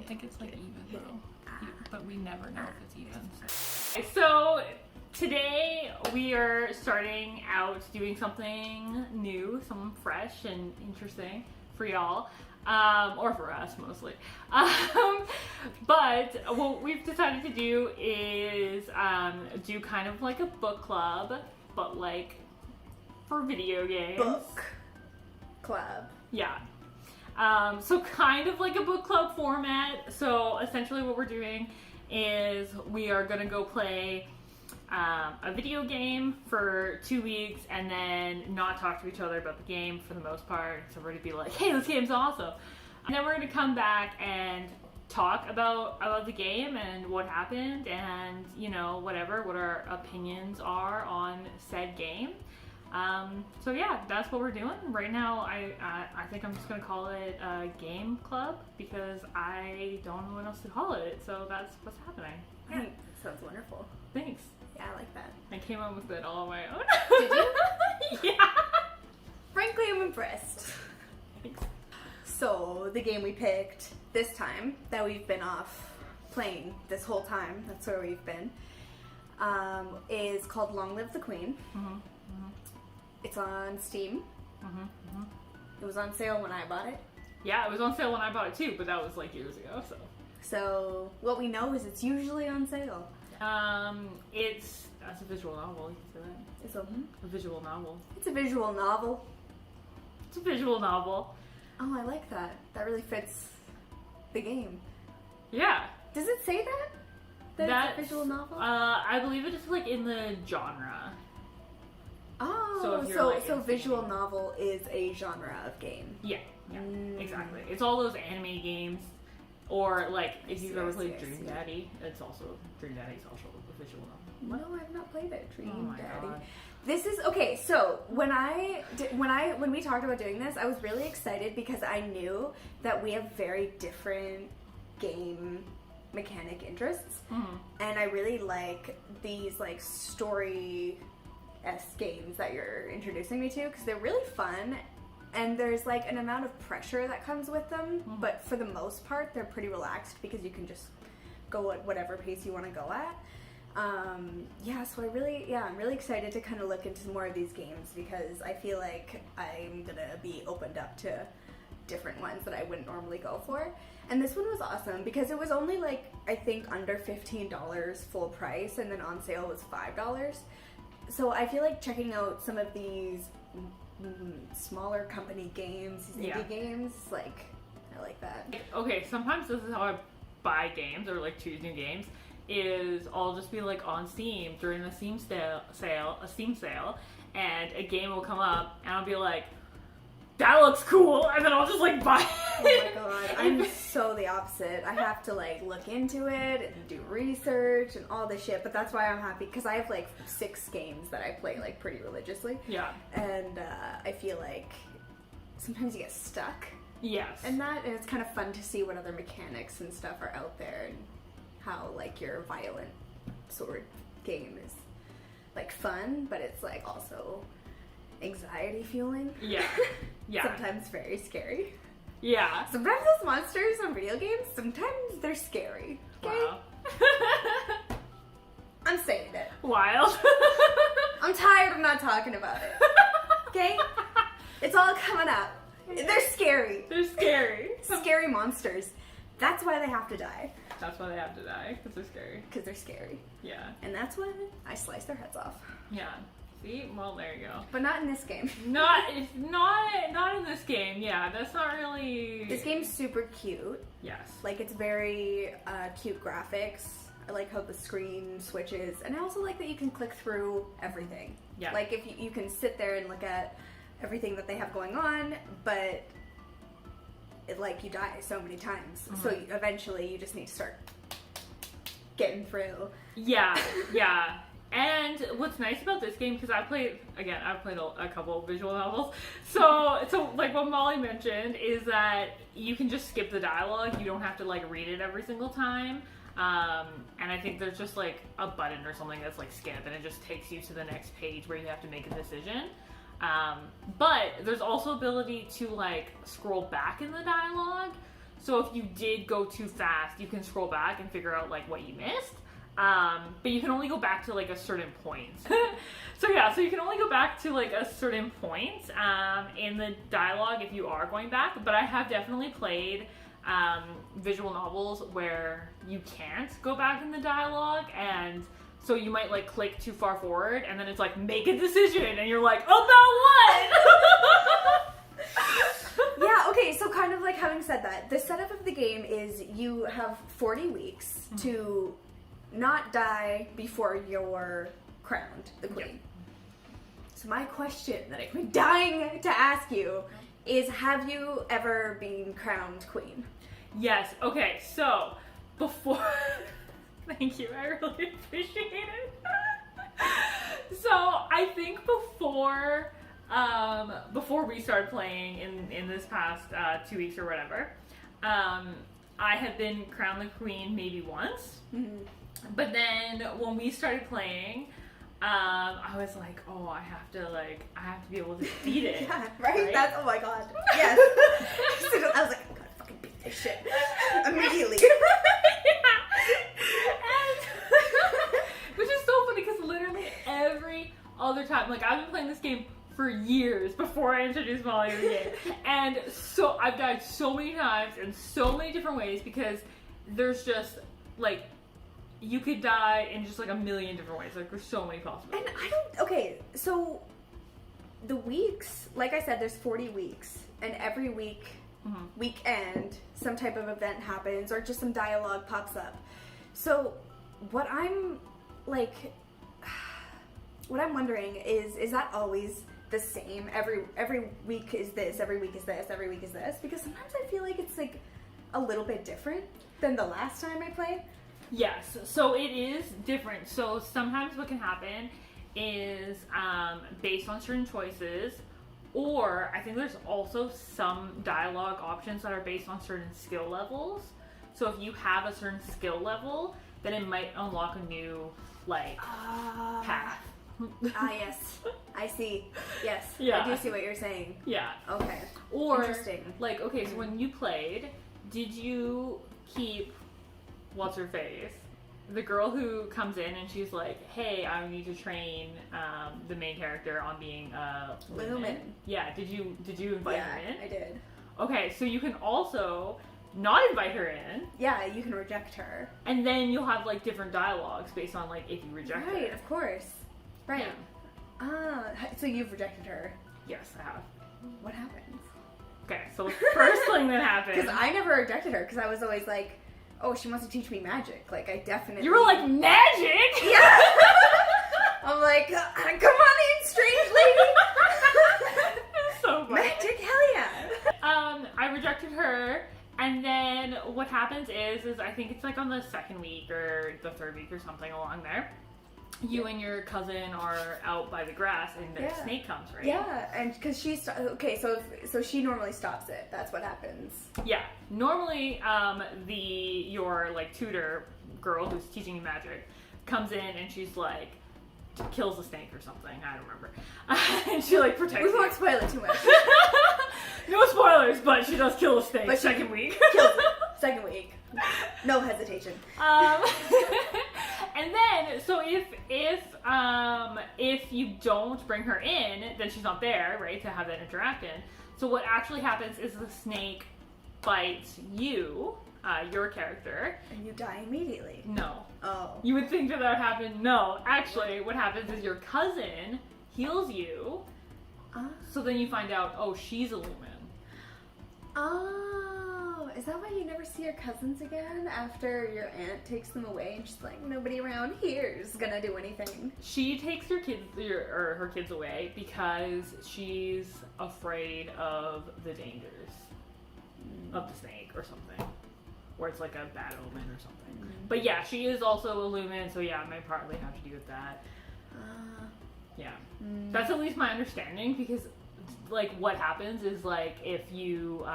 think it's like even though, but we never know if it's even. So today we are starting out doing something new, something fresh and interesting for y'all. Or for us mostly. But what we've decided to do is do kind of like a book club, but like for video games. Book club. Yeah. So kind of like a book club format. So essentially what we're doing is we are going to go play a video game for 2 weeks and then not talk to each other about the game for the most part. So we're going to be like, hey, this game's awesome. And then we're going to come back and talk about the game and what happened and, you know, what our opinions are on said game. So yeah, that's what we're doing. Right now, I think I'm just going to call it a game club because I don't know what else to call it. So that's what's happening. Yeah. Sounds wonderful. Thanks. Yeah, I like that. I came up with it all on my own. Did you? Yeah. Frankly, I'm impressed. Thanks. So, the game we picked this time, that we've been off playing this whole time, that's where we've been, is called Long Live the Queen. Mm-hmm. Mm-hmm. It's on Steam. Mm-hmm. Mm-hmm. It was on sale when I bought it. Yeah, it was on sale when I bought it too, but that was like years ago, so. So, what we know is it's usually on sale. That's a visual novel, you can say that. It's A visual novel. It's a visual novel. It's a visual novel. Oh, I like that. That really fits the game. Yeah. Does it say that? That it's a visual novel? I believe it is like in the genre. Oh, so visual novel is a genre of game. Yeah, exactly. It's all those anime games. Or like if you've ever played Dream Daddy, Dream Daddy's also a visual novel. No, I've not played it. Dream Daddy. God. This is okay. So when we talked about doing this, I was really excited because I knew that we have very different game mechanic interests, and I really like these like story-esque games that you're introducing me to because they're really fun. And there's like an amount of pressure that comes with them, but for the most part, they're pretty relaxed because you can just go at whatever pace you want to go at. So I'm really excited to kind of look into more of these games because I feel like I'm gonna be opened up to different ones that I wouldn't normally go for. And this one was awesome because it was only like, I think under $15 full price, and then on sale was $5. So I feel like checking out some of these smaller company games, these indie games, like, I like that. Okay, sometimes this is how I buy games or like choose new games, is I'll just be like on Steam during the Steam sale, and a game will come up and I'll be like, that looks cool, and then I'll just like buy it. Oh my god, I'm so the opposite. I have to like look into it and do research and all this shit, but that's why I'm happy because I have like 6 games that I play like pretty religiously. Yeah. And I feel like sometimes you get stuck. Yes. And it's kind of fun to see what other mechanics and stuff are out there and how like your violent sword game is like fun, but it's like also anxiety fueling. Yeah. Yeah. Sometimes very scary. Yeah. Sometimes those monsters in video games, sometimes they're scary. Okay? Wow. I'm saying it. Wild. I'm tired of not talking about it. Okay? It's all coming up. They're scary. They're scary. Scary monsters. That's why they have to die. That's why they have to die, because they're scary. Because they're scary. Yeah. And that's when I slice their heads off. Yeah. See? Well, there you go. But not in this game. Not in this game. Yeah, that's not really... This game's super cute. Yes. Like, it's very cute graphics. I like how the screen switches. And I also like that you can click through everything. Yeah. Like, if you can sit there and look at everything that they have going on, but like you die so many times. So eventually you just need to start getting through. Yeah, yeah. And what's nice about this game, because I've played a couple of visual novels, so like what Molly mentioned is that you can just skip the dialogue. You don't have to like read it every single time. And I think there's just like a button or something that's like skip, and it just takes you to the next page where you have to make a decision. But there's also ability to like scroll back in the dialogue. So if you did go too fast, you can scroll back and figure out like what you missed. But you can only go back to like a certain point. So you can only go back to like a certain point in the dialogue if you are going back. But I have definitely played visual novels where you can't go back in the dialogue, and so you might like click too far forward and then it's like make a decision and you're like, about what? Yeah, okay, so kind of like having said that, the setup of the game is you have 40 weeks to not die before you're crowned the queen. Yep. So my question that I've been dying to ask you is, have you ever been crowned queen? Yes. Okay, so before... Thank you, I really appreciate it. So I think before we started playing in this past 2 weeks or whatever, I had been crowned the queen maybe once. Mm-hmm. But then when we started playing, I was like, I have to be able to beat it. Yeah, right? That's, oh my god. Yes. I was like, I'm gonna fucking beat this shit. Immediately. Which is so funny because literally every other time, like I've been playing this game for years before I introduced Molly to the game. And so I've died so many times in so many different ways because there's just like, you could die in just like a million different ways. Like there's so many possibilities. And okay, so the weeks, like I said, there's 40 weeks, and every week, weekend, some type of event happens or just some dialogue pops up. So what I'm wondering is that always the same? Every week is this, every week is this, every week is this? Because sometimes I feel like it's like a little bit different than the last time I played. Yes, so it is different. So sometimes what can happen is based on certain choices, or I think there's also some dialogue options that are based on certain skill levels. So if you have a certain skill level, then it might unlock a new path. Yes. I see. Yes. Yeah. I do see what you're saying. Yeah. Okay. Or, interesting. So when you played, did you keep, what's her face? The girl who comes in and she's like, hey, I need to train the main character on being a lumen. Yeah, did you invite her in? Yeah, I did. Okay, so you can also not invite her in. Yeah, you can reject her. And then you'll have different dialogues based on if you reject her. Right, of course. Right. Yeah. So you've rejected her. Yes, I have. What happens? Okay, so the first thing that happened... Because I never rejected her, because I was always like, oh, she wants to teach me magic. I definitely... You were like, magic? Yeah! I'm like, come on in, strange lady! It's so funny. Magic, hell yeah! I rejected her, and then what happens is I think it's on the second week or the third week or something along there. You and your cousin are out by the grass, and the snake comes, right? Yeah, and because so she normally stops it. That's what happens. Yeah, normally your tutor girl who's teaching you magic comes in and she's kills the snake or something. I don't remember. And she protects. We won't spoil it too much. No spoilers, but she does kill the snake. But second week. Kills it. Second week. No hesitation. And then, so if you don't bring her in, then she's not there, right, to have that interaction. So what actually happens is the snake bites you, your character. And you die immediately. No. Oh. You would think that would happen. No. Actually, what happens is your cousin heals you. So then you find out, she's a lumen. Oh, is that why you never see your cousins again after your aunt takes them away and she's like, nobody around here is gonna do anything? She takes her kids away because she's afraid of the dangers of the snake or something, or it's a bad omen or something. But yeah, she is also a lumen, so yeah, it might partly have to do with that. Yeah, that's at least my understanding, because what happens is if you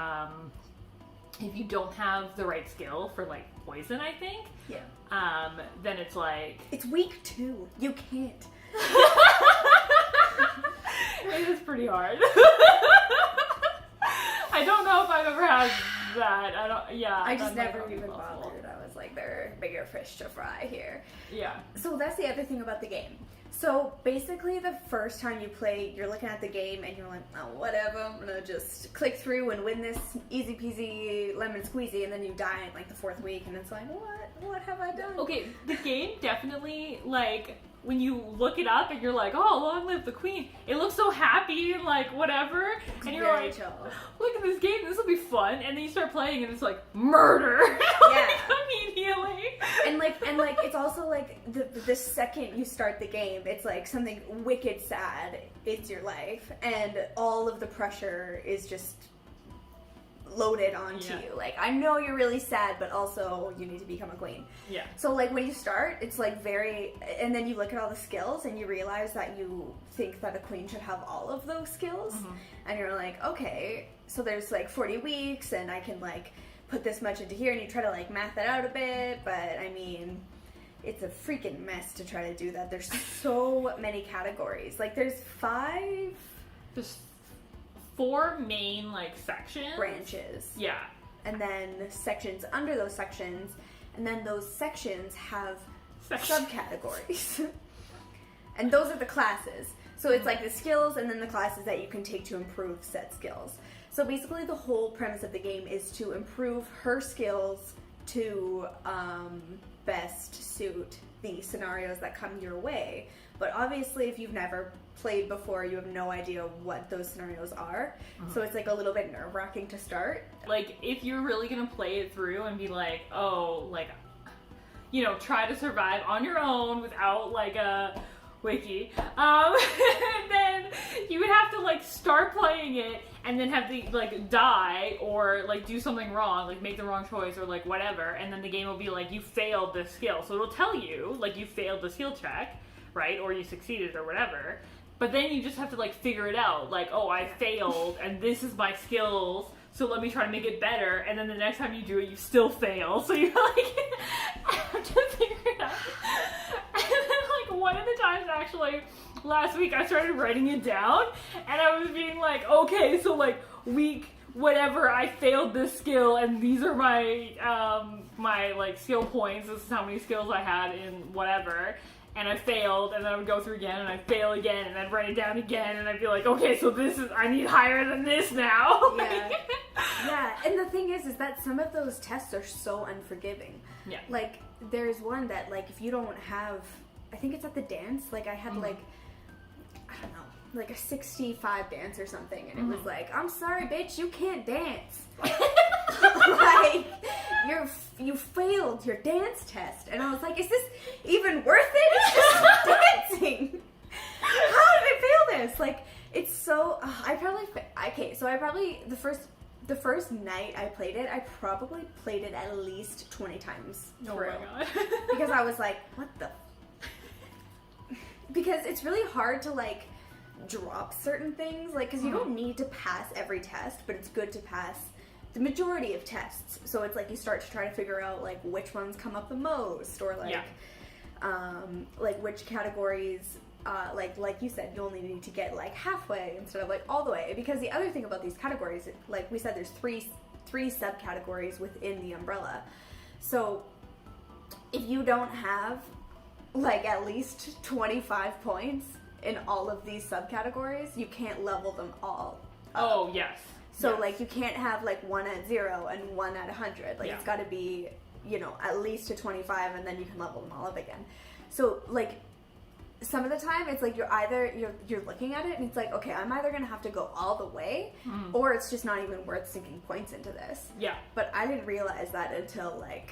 don't have the right skill for poison, I think. Yeah. Then it's it's week 2. You can't. It is pretty hard. I don't know if I've ever had that. I just that might never not be even possible. bothered. I was like, there are bigger fish to fry here. Yeah. So that's the other thing about the game. So basically the first time you play, you're looking at the game and you're like, oh, whatever, I'm gonna just click through and win this easy peasy lemon squeezy, and then you die in like the 4th week and it's like, what have I done? Okay, the game definitely, like, when you look it up and you're like, oh, long live the queen, it looks so happy and like whatever, and you're very like, chill. look at this game, this will be fun, and then you start playing and it's like murder. Yeah. Immediately. And like it's also like the second you start the game, it's like something wicked sad. It's your life, and all of the pressure is just loaded onto you. Like, I know you're really sad, but also you need to become a queen. Yeah. So like when you start, it's like very, and then you look at all the skills and you realize that you think that a queen should have all of those skills, and you're like, okay, so there's like 40 weeks and I can like put this much into here, and you try to like math it out a bit, but I mean, it's a freaking mess to try to do that. There's so many categories. Like there's 5 4 main like sections. branches. Yeah. And then sections under those sections, and then those sections have subcategories. And those are the classes. So it's like the skills and then the classes that you can take to improve said skills. So basically the whole premise of the game is to improve her skills to best suit the scenarios that come your way. But obviously if you've never played before, you have no idea what those scenarios are. So it's like a little bit nerve-wracking to start. Like, if you're really gonna play it through and be like, oh, like, you know, try to survive on your own without like a wiki, then you would have to like start playing it and then have to like die or like do something wrong, like make the wrong choice or like whatever, and then the game will be like, you failed this skill. So it'll tell you like you failed the skill check, right? Or you succeeded or whatever. But then you just have to like figure it out. Like, oh, I failed and this is my skills, so let me try to make it better. And then the next time you do it, you still fail. So you're like, I have to figure it out. And then like one of the times actually last week I started writing it down and I was being like, okay, so like week whatever, I failed this skill and these are my my like skill points. This is how many skills I had in whatever. And I failed, and then I would go through again, and I'd fail again, and I'd write it down again, and I'd be like, okay, so this is, I need higher than this now. Yeah. Yeah, and the thing is that some of those tests are so unforgiving. Yeah. Like, there's one that, like, if you don't have, I think it's at the dance, like, I had, like, I don't know, like a 65 dance or something, and it was like, I'm sorry, bitch, you can't dance. Like, you failed your dance test. And I was like, is this even worth it? It's just dancing. How did I fail this? Like, it's so, the first night I played it, I probably played it at least 20 times through. Oh my god. Because I was like, what the? Because it's really hard to, like, drop certain things. Like, because you don't need to pass every test, but it's good to pass the majority of tests. So it's like you start to try to figure out like which ones come up the most, or like like which categories like you said, you only need to get like halfway instead of like all the way. Because the other thing about these categories, like we said, there's three subcategories within the umbrella. So if you don't have like at least 25 points in all of these subcategories, you can't level them all up. Oh, yes. So, like, you can't have, like, 1 at 0 and 1 at 100. Like, it's got to be, you know, at least to 25, and then you can level them all up again. So, like, some of the time, it's like you're looking at it, and it's like, okay, I'm either going to have to go all the way, or it's just not even worth sinking points into this. Yeah. But I didn't realize that until, like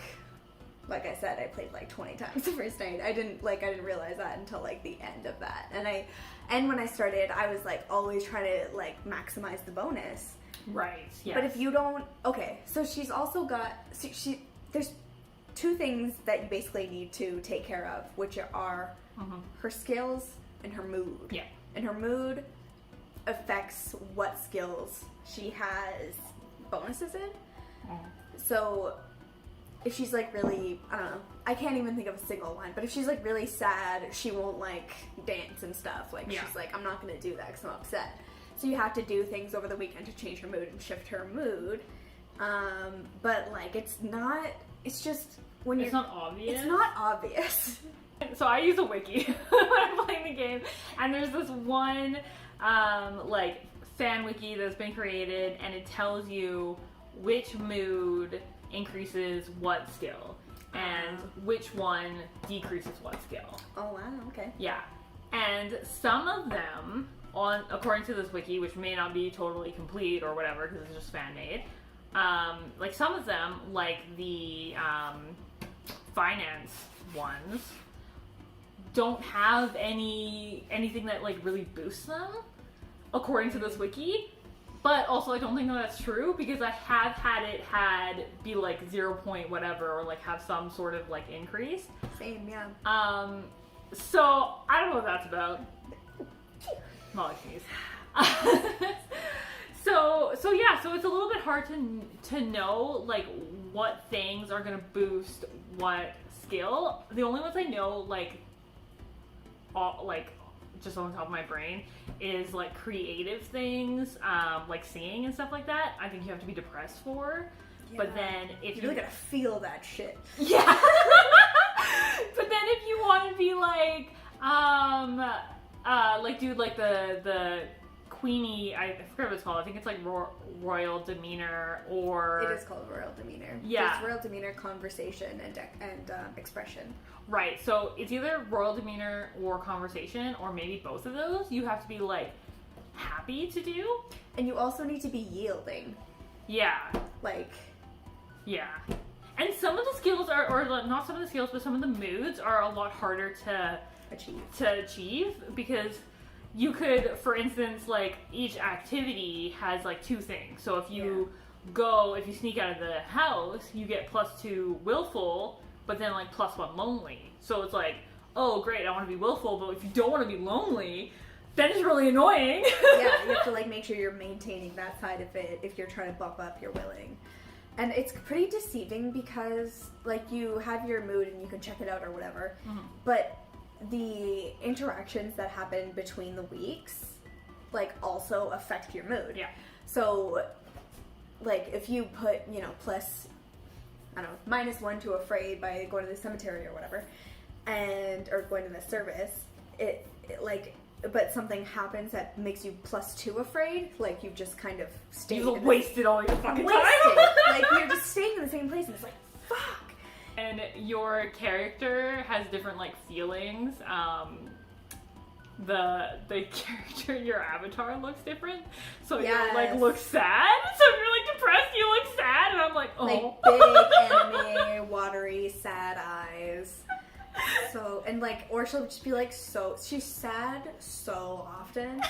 I said, I played, like, 20 times the first night. I didn't realize that until, like, the end of that. And when I started, I was, like, always trying to, like, maximize the bonus. Right, yeah. But if you don't, okay, so she's also got, there's 2 things that you basically need to take care of, which are her skills and her mood. Yeah. And her mood affects what skills she has bonuses in. So if she's like really, I don't know, I can't even think of a single one, but if she's like really sad, she won't like dance and stuff. Like she's like, I'm not going to do that because I'm upset. So you have to do things over the weekend to change her mood and shift her mood. But like it's just when It's not obvious. It's not obvious. So I use a wiki when I'm playing the game, and there's this one like fan wiki that's been created, and it tells you which mood increases what skill and which one decreases what skill. Oh wow, okay. Yeah. And some of them, according to this wiki, which may not be totally complete or whatever because it's just fan made, like some of them, like the finance ones, don't have anything that like really boosts them, according to this wiki. But also, I don't think that's true because I have had it be like 0 point whatever or like have some sort of like increase. Same, yeah. So I don't know what that's about. Molly sneeze. So yeah, so it's a little bit hard to know like what things are gonna boost what skill. The only ones I know like just on the top of my brain is like creative things, like singing and stuff like that. I think you have to be depressed for. Yeah. But then if you really gotta feel that shit. Yeah. But then if you want to be like do like the Queenie, I forget what it's called. I think it's like royal demeanor, or it is called royal demeanor. Yeah, it's royal demeanor, conversation, and expression. Right. So it's either royal demeanor or conversation, or maybe both of those. You have to be like happy to do, and you also need to be yielding. Yeah. Like. Yeah. And some of the skills or not some of the skills, but some of the moods are a lot harder to achieve because you could, for instance, like each activity has like 2 things. So if you sneak out of the house, you get +2 willful, but then like +1 lonely. So it's like, oh great, I want to be willful, but if you don't want to be lonely, then it's really annoying. Yeah, you have to like make sure you're maintaining that side of it if you're trying to bump up your willing. And it's pretty deceiving because like you have your mood and you can check it out or whatever, but the interactions that happen between the weeks like also affect your mood. Yeah. So like if you put, plus, I don't know, -1 to afraid by going to the cemetery or whatever, or going to the service, it like, but something happens that makes you +2 afraid, like you've just kind of stayed. You've wasted all your fucking time. Like you're just staying in the same place and it's like, fuck. And your character has different like feelings. The character, your avatar looks different. So you like look sad. So if you're like depressed, you look sad, and I'm like, oh. Like big anime, watery, sad eyes. So, and like, or she'll just be like she's sad so often.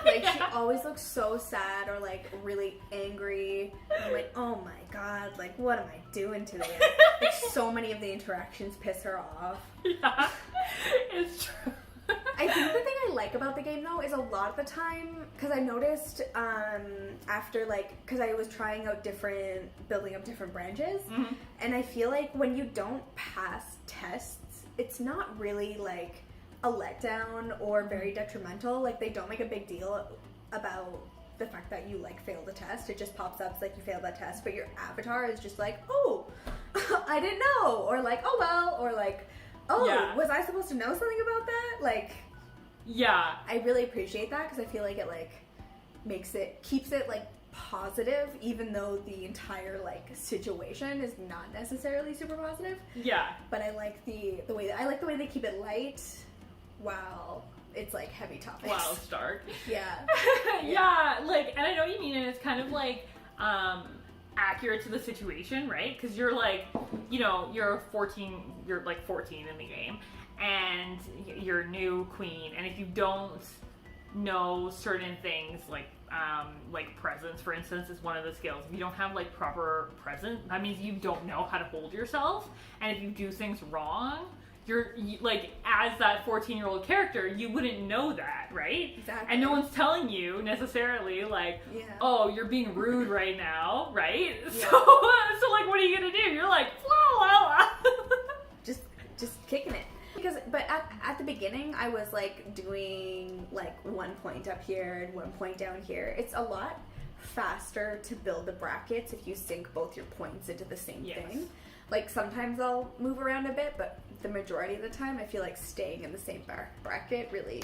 Like, she always looks so sad or like really angry. And I'm like, oh my god, like, what am I doing today? Like, so many of the interactions piss her off. Yeah, it's true. I think the thing I like about the game though is a lot of the time, because I noticed after because I was trying out building up different branches, and I feel like when you don't pass tests, it's not really like a letdown or very detrimental. Like they don't make a big deal about the fact that you like failed the test. It just pops up like you failed that test, but your avatar is just like, oh, I didn't know, or like, oh well, or like, oh, was I supposed to know something about that? Like, yeah, I really appreciate that because I feel like it like keeps it like positive, even though the entire like situation is not necessarily super positive. Yeah, but I like the way they keep it light while it's like heavy topics. Wow, it's dark. Yeah. Yeah, like, and I know what you mean, and it's kind of like accurate to the situation, right? Because you're like, you're 14 in the game, and you're new queen, and if you don't know certain things, like presence, for instance, is one of the skills. If you don't have like proper presence, that means you don't know how to hold yourself, and if you do things wrong, you're like, as that 14-year-old character, you wouldn't know that, right? Exactly. And no one's telling you necessarily like, oh, you're being rude right now, right? Yeah. So like, what are you gonna do? You're like, la la la. just kicking it. But at the beginning, I was like doing like 1 point up here and 1 point down here. It's a lot faster to build the brackets if you sync both your points into the same Yes. thing. Like, sometimes I'll move around a bit, but the majority of the time I feel like staying in the same bracket really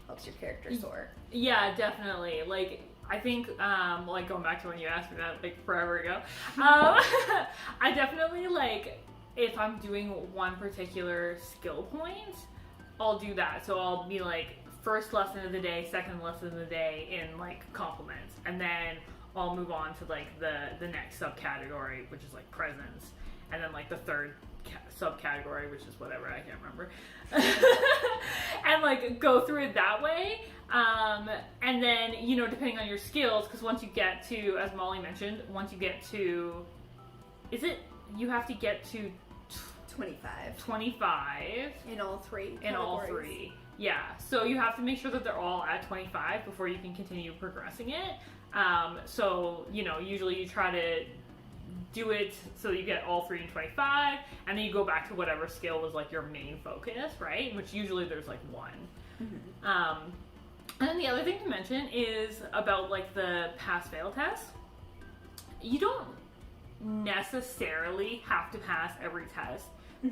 helps your character soar. Yeah, definitely. Like, I think, like, going back to when you asked me that, like, forever ago, I definitely, like, if I'm doing one particular skill point, I'll do that. So I'll be, like, first lesson of the day, second lesson of the day in, like, compliments. And then I'll move on to, like, the next subcategory, which is, like, presents. And then, like, the third subcategory, which is whatever, I can't remember. And, like, go through it that way. And then, you know, depending on your skills, because once you get to, as Molly mentioned, once you get to, you have to get to 25 in all three categories. Yeah, so you have to make sure that they're all at 25 before you can continue progressing it. So, you know, usually you try to do it so that you get all 3 in 25, and then you go back to whatever skill was, like, your main focus, right? Which usually there's, like, one. Mm-hmm. And then the other thing to mention is about, like, the pass-fail test. You don't necessarily have to pass every test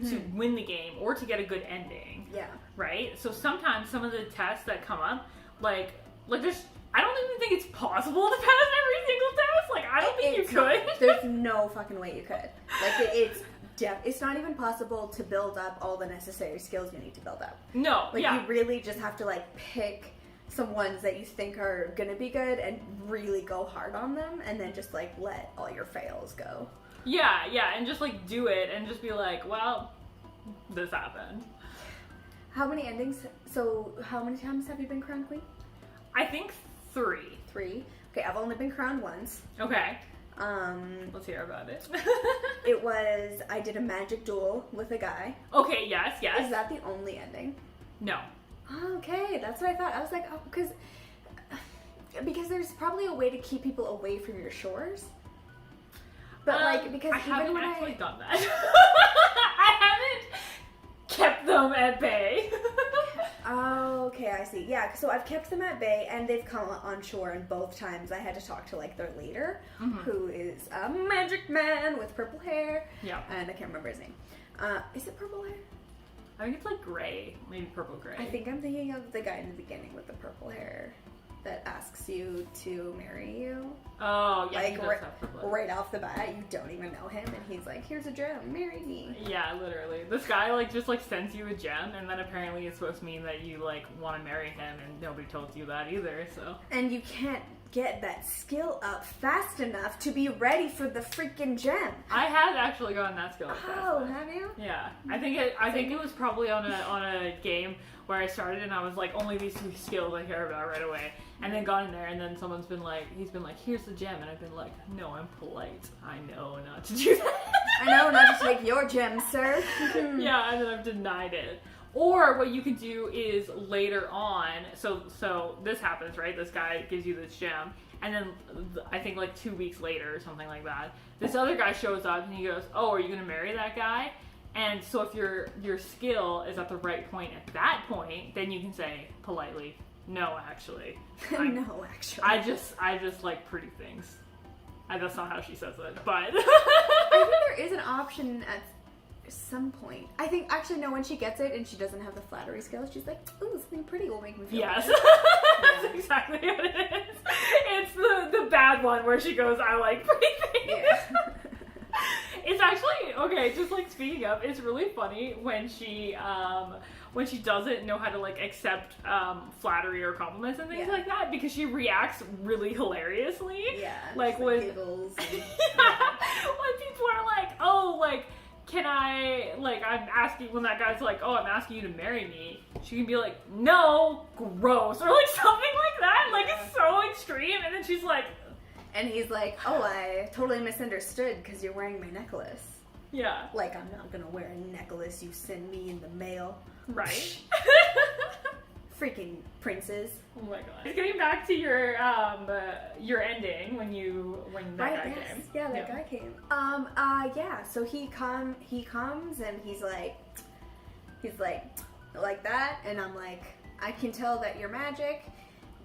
to win the game or to get a good ending. Yeah. Right? So sometimes some of the tests that come up, like there's, I don't even think it's possible to pass every single test. Like, I don't think you could. There's no fucking way you could. Like, it's not even possible to build up all the necessary skills you need to build up. No, like, you really just have to, like, pick some ones that you think are gonna be good and really go hard on them, and then just, like, let all your fails go. Yeah, and just, like, do it and just be like, well, this happened. How many endings? So, how many times have you been crowned queen? I think 3. 3. Okay, I've only been crowned once. Okay. Let's hear about it. I did a magic duel with a guy. Okay, yes. Is that the only ending? No. Okay, that's what I thought. I was like, oh, because there's probably a way to keep people away from your shores. But, like, because I even haven't when actually done that. I haven't kept them at bay. Oh, okay, I see. Yeah, so I've kept them at bay, and they've come on shore, and both times I had to talk to, like, their leader, who is a magic man with purple hair. Yeah. And I can't remember his name. Is it purple hair? I think it's, like, gray. Maybe purple gray. I think I'm thinking of the guy in the beginning with the purple hair that asks you to marry you. Oh, yeah, like, he does have purple hair. right off the bat, you don't even know him, and he's like, here's a gem, marry me. Yeah, literally. This guy, like, just, like, sends you a gem, and then apparently it's supposed to mean that you, like, want to marry him, and nobody told you that either, so. And you can't get that skill up fast enough to be ready for the freaking gem. I had actually gotten that skill up fast. Oh, have you? Yeah. I think it was probably on a game where I started and I was like, only these 2 skills I care about right away. And then got in there, and then he's been like, here's the gem, and I've been like, no, I'm polite. I know not to do that. I know not to take your gem, sir. Yeah, and then I've denied it. Or what you can do is later on, so this happens, right? This guy gives you this gem, and then I think like 2 weeks later or something like that, this other guy shows up and he goes, oh, are you going to marry that guy? And so if your skill is at the right point at that point, then you can say politely, no, actually. No, actually. I just like pretty things. That's not how she says it, but. I think there is an option at some point. I think, actually, no, when she gets it and she doesn't have the flattery skills, she's like, ooh, something pretty will make me feel yes. better. That's exactly what it is. It's the bad one where she goes, I like pretty things. Yeah. It's actually, okay, just like speaking of, it's really funny when she doesn't know how to like accept flattery or compliments and things like that, because she reacts really hilariously. Yeah. Like when giggles and, when people are like, oh, like, can I, like, when that guy's like, oh, I'm asking you to marry me, she can be like, no, gross, or like something like that. Like, it's so extreme, and then she's like, and he's like, oh, I totally misunderstood because you're wearing my necklace. yeah. Like, I'm not gonna wear a necklace you send me in the mail. Right. Freaking princes. Oh my god. Getting back to your ending when that guy came. Yeah, that guy came. Yeah, so he comes and he's like like that, and I'm like, I can tell that you're magic.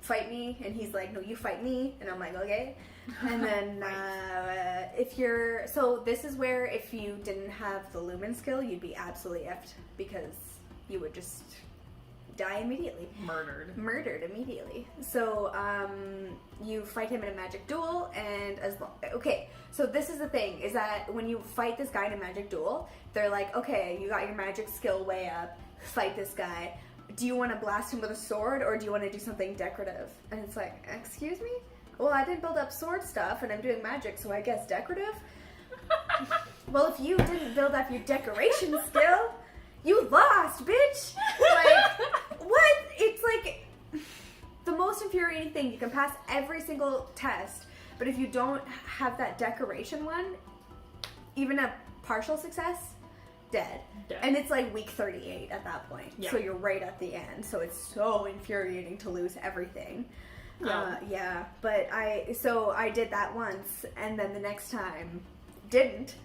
fight me, and he's like, no, you fight me, and I'm like, okay. And then this is where if you didn't have the Lumen skill, you'd be absolutely effed, because you would just die immediately. Murdered immediately. So you fight him in a magic duel, and so this is the thing, is that when you fight this guy in a magic duel, they're like, okay, you got your magic skill way up, fight this guy. Do you want to blast him with a sword, or do you want to do something decorative? And it's like, excuse me? Well, I didn't build up sword stuff, and I'm doing magic, so I guess decorative? Well, if you didn't build up your decoration skill, you lost, bitch! Like, what? It's like the most infuriating thing. You can pass every single test, but if you don't have that decoration one, even a partial success, dead. And it's like week 38 at that point. Yeah. So you're right at the end. So it's so infuriating to lose everything. Yeah. But I did that once, and then the next time didn't.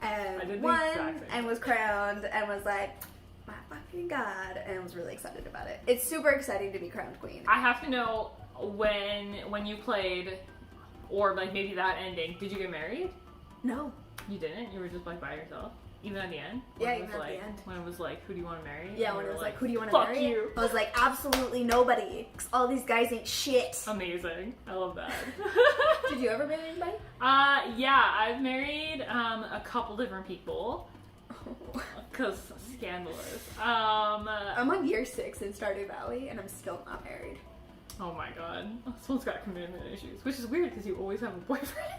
And won and was crowned and was like, my fucking god, and was really excited about it. It's super exciting to be crowned queen. I have to know, when you played, or like maybe that ending, did you get married? No. You didn't? You were just like by yourself? Even at the end? Yeah, even at the end. When it was like, who do you want to marry? Yeah, when it was like, who do you want to marry? Fuck you. I was like, absolutely nobody. 'Cause all these guys ain't shit. Amazing. I love that. Did you ever marry anybody? Yeah, I've married a couple different people. Because scandalous. I'm on year 6 in Stardew Valley, and I'm still not married. Oh my god. Someone's got commitment issues. Which is weird, because you always have a boyfriend.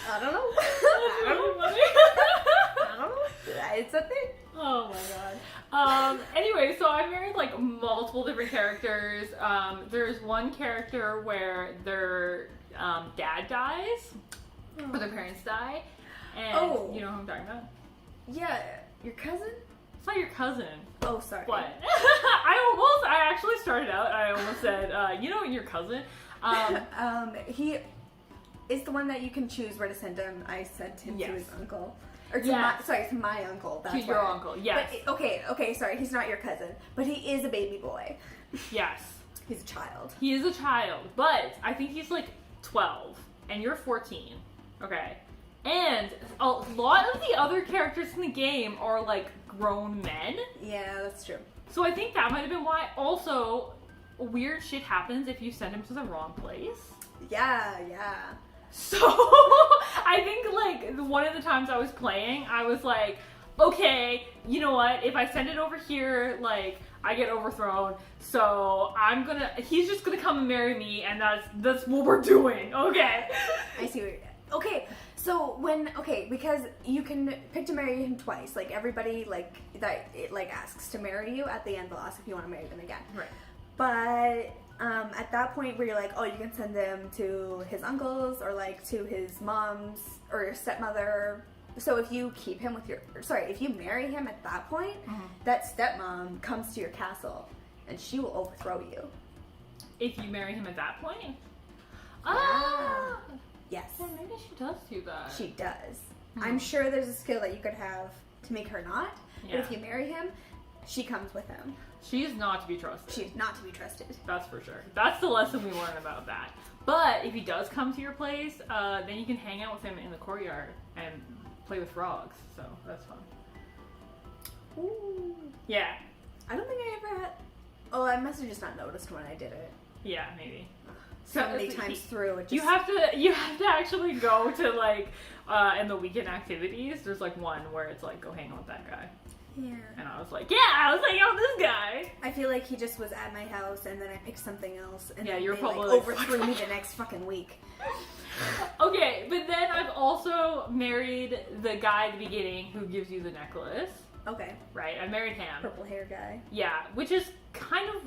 I don't know. That's really funny. I don't know. It's a thing. Oh my god. Anyway, so I married like multiple different characters. There's one character where their dad dies, or their parents die, and you know who I'm talking about? Yeah, your cousin? It's not your cousin. Oh, sorry. What? I actually started out, I almost said, you know your cousin? He is the one that you can choose where to send him. I sent him to his uncle. Or to my uncle. That's to your uncle, yes. But, okay, sorry, he's not your cousin. But he is a baby boy. Yes. He's a child. He is a child, but I think he's like 12, and you're 14, okay? And a lot of the other characters in the game are like grown men. Yeah, that's true. So I think that might have been why. Also, weird shit happens if you send him to the wrong place. Yeah. So, I think, like, one of the times I was playing, I was like, okay, you know what, if I send it over here, like, I get overthrown, so he's just gonna come and marry me, and that's what we're doing, okay? I see what you're... Okay, so because you can pick to marry him twice, like, everybody, like, that, it, like, asks to marry you at the end of the loss if you want to marry them again. Right. But... at that point where you're like, oh, you can send them to his uncles or like to his mom's or your stepmother. So if you keep him if you marry him at that point, that stepmom comes to your castle and she will overthrow you. If you marry him at that point? Yes. Well, maybe she does do that. She does. I'm sure there's a skill that you could have to make her not. Yeah. But if you marry him, she comes with him. She's not to be trusted. She's not to be trusted. That's for sure. That's the lesson we learn about that. But if he does come to your place, then you can hang out with him in the courtyard and play with frogs. So that's fun. Ooh. Yeah. I don't think I ever had... Oh, I must have just not noticed when I did it. Yeah, maybe. So many times through. It just... You have to actually go to like in the weekend activities. There's like one where it's like go hang out with that guy. Yeah. And I was like, yeah, I was hanging out with this guy. I feel like he just was at my house and then I picked something else and yeah, then you're they probably like overthrew me the next fucking week. Okay, but then I've also married the guy at the beginning who gives you the necklace. Okay. Right, I married him. Purple hair guy. Yeah, which is kind of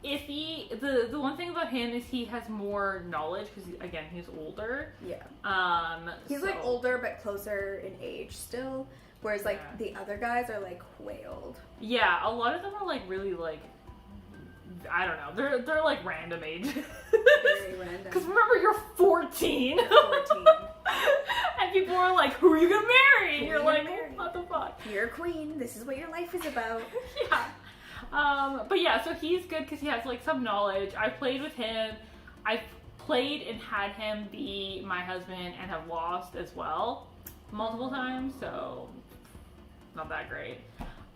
iffy. The one thing about him is he has more knowledge because again he's older. Yeah. He's like older but closer in age still. Whereas, like, the other guys are, like, way old. Yeah, a lot of them are, like, really, like, I don't know. They're like, random ages. Very random. Because remember, you're 14. 14. And people are like, who are you gonna marry? And you're like, what the fuck? You're a queen. This is what your life is about. Yeah. But yeah, so he's good because he has like some knowledge. I played with him. I've played and had him be my husband and have lost as well multiple times, so not that great.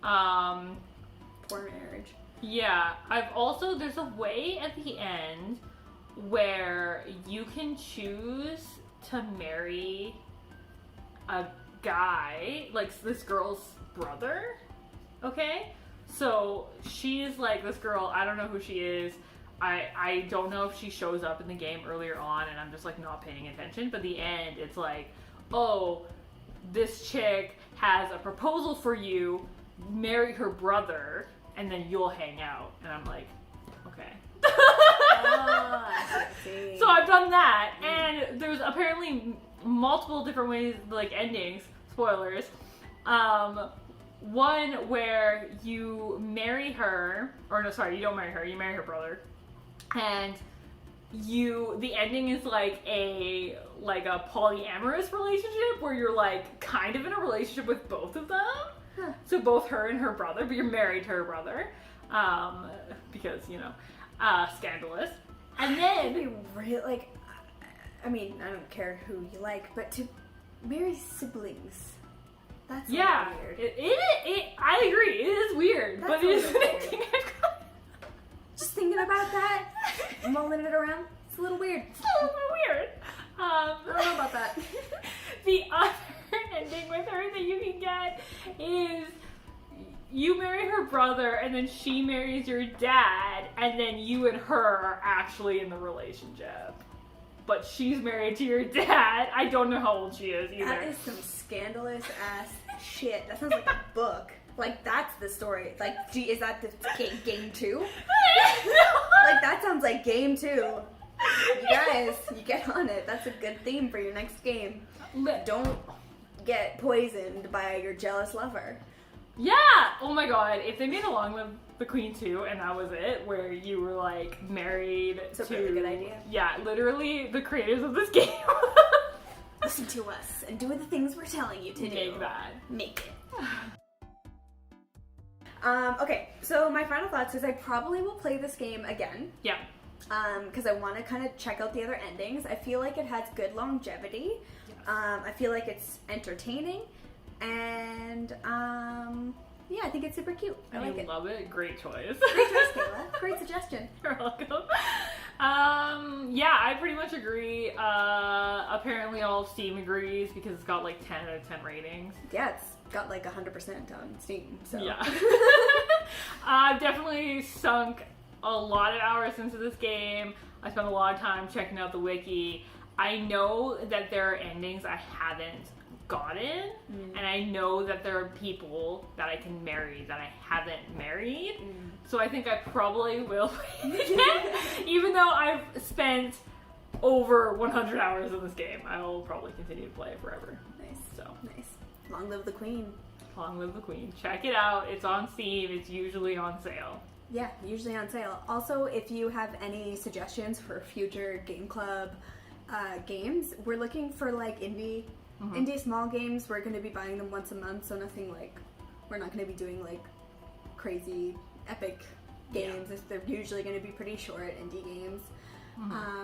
Poor marriage. Yeah, there's a way at the end where you can choose to marry a guy, like this girl's brother, okay? So she's like this girl, I don't know who she is. I don't know if she shows up in the game earlier on and I'm just like not paying attention, but the end it's like, oh, this chick has a proposal for you, marry her brother and then you'll hang out. And I'm like, okay. Oh, I see. So I've done that, and there's apparently multiple different ways, like endings, spoilers. One where you marry her, or no, sorry, you don't marry her, you marry her brother. And the ending is like a polyamorous relationship where you're like kind of in a relationship with both of them. Huh. So both her and her brother, but you're married to her brother. Because, scandalous. And then I mean, I don't care who you like, but to marry siblings, that's yeah, weird. I agree, it is weird, That's but it is weird. Just thinking about that, mulling it around, it's a little weird. It's a little bit weird. I don't know about that. The other ending with her that you can get is you marry her brother and then she marries your dad and then you and her are actually in the relationship. But she's married to your dad. I don't know how old she is either. That is some scandalous ass shit. That sounds like a book. Like, that's the story. Like, is that the game 2? Like, that sounds like game 2. You guys, you get on it. That's a good theme for your next game. Don't get poisoned by your jealous lover. Yeah! Oh my god, if they made a Long Live the Queen 2 and that was it, where you were like married It's to... a really good idea. Yeah, literally the creators of this game. Listen to us and do the things we're telling you to do. Make that. Make it. Okay, so my final thoughts is I probably will play this game again. Yeah. Because I want to kind of check out the other endings. I feel like it has good longevity. Yes. I feel like it's entertaining. And, yeah, I think it's super cute. I like it. Love it. Great choice. Great choice, Kayla. Great suggestion. You're welcome. Yeah, I pretty much agree. Apparently all of Steam agrees because it's got like 10 out of 10 ratings. Yeah, it's got like 100% on Steam, so. Yeah. I've definitely sunk a lot of hours into this game. I spent a lot of time checking out the wiki. I know that there are endings I haven't gotten, and I know that there are people that I can marry that I haven't married. So I think I probably will play it again. Even though I've spent over 100 hours in this game, I will probably continue to play it forever. Nice. So Nice. Long live the Queen. Long live the Queen. Check it out. It's on Steam. It's usually on sale. Yeah, usually on sale. Also, if you have any suggestions for future Game Club games, we're looking for like indie small games. We're going to be buying them once a month, so nothing like, we're not going to be doing like crazy epic games. Yeah. They're usually going to be pretty short indie games.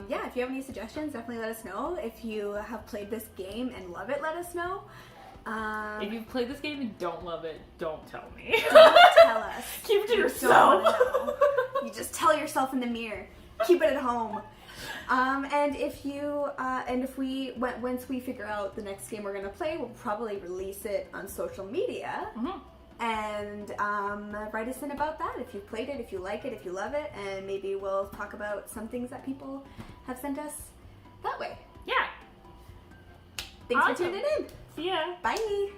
Yeah, if you have any suggestions, definitely let us know. If you have played this game and love it, let us know. If you've played this game and don't love it, don't tell me. Don't tell us. Keep it to You yourself. don't wanna know. You just tell yourself in the mirror. Keep it at home. And if once we figure out the next game we're gonna play, we'll probably release it on social media. And write us in about that if you've played it, if you like it, if you love it, and maybe we'll talk about some things that people have sent us that way. Yeah. Thanks Awesome. for tuning in. See ya. Bye.